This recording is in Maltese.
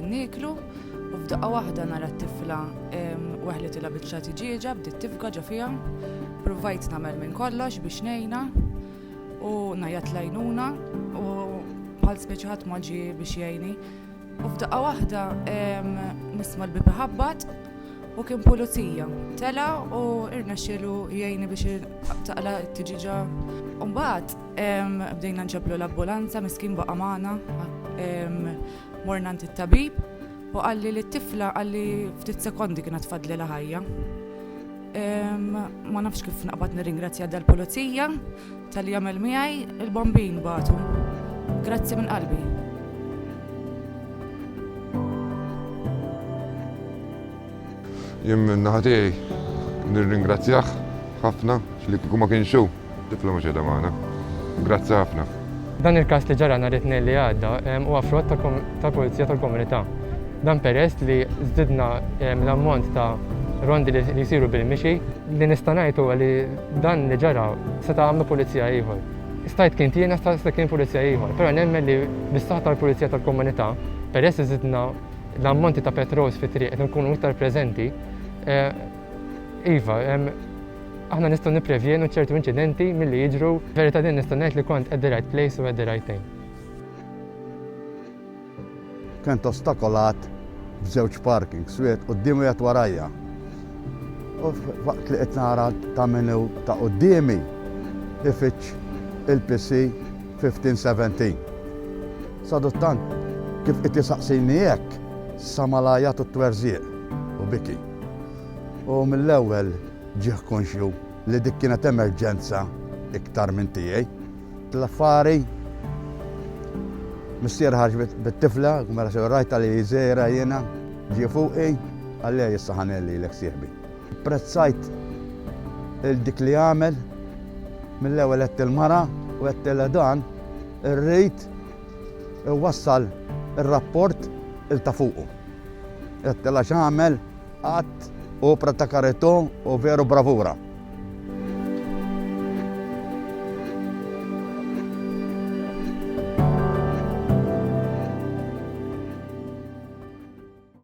Niklu u f'daqqa waħda nara t-tifla weħlet ilha biċċa ġieġa bdiet tifga ġo fiha, provajt nagħmel minn kollox biex ngħinha u ngħajjat lajnuna u bħal speċi ħadd ma ġie biex jgħinni. U f'daqqa waħda nisma' l-bib iħabbat u kien pulizija. Tela u irnexxielu jgħinni biex taqla t-tiġiġa. U mbagħad bdejna nġeblu l-ambulanza miskin baqa' magħna. Morna għand it-tabib u qalli li t-tifla qalli ftit sekondi kienet tfadli ħajja. Ma nafx kif naqbad nirringrazzja dal-pulizija tal-li jagħmel miegħi il-bombin batu. Grazzi minn qalbi. Jien minn naħa tiegħi nirringrazzjah ħafna x'li kieku ma kienx hu tifla mhux qiegħda magħna. Grazzi ħafna. Dan il-każ li ġara nhar it-tnejn li għadda huwa frott tal-Pulizija tal-Komunità. Dan peress li żdidna l-ammont ta' rondi li jsiru bil-mixi li nista' ngħidu li dan li ġara seta' għamlu pulizija ieħor. Stajt kien tiena sta kien pulizija ieħor, però nemmen li bis-saħħa tal-Pulizija tal-Komunità peress li żidna l-ammonti ta' petrols fit-triq qed nkunu iktar preżenti, iva, aħna nistgħu nipprevjenu ċertu inċidenti milli jiġru. Verità din nista' ngħid li kont at the right place u at the right time. Kent ostakolat f'żewġ parkings, wieħed qudiemi wieħed warajja. U waqt li qed nara ta' minnu ta' qudiemi ifittx il-PC 1517. Saduttant kif qed isaqsini hekk sa mala jagħtu t-twerżieq u biki. U mill-ewwel ġieħ konxju li dik kienet emerġenza iktar minn tiegħi. L-affari mistier ħarġ bit-tifla, mela sew rajta li żejra jiena ġie fuqi għalli issa ħanelli lek sieħbi. Prezzajt il-dik li għamel mill-ewwel qed il-mara u qed dan irrid iwassal ir-rapport il ta' fuqu. Qed x'għamel qatt opera ta' karità u veru bravura.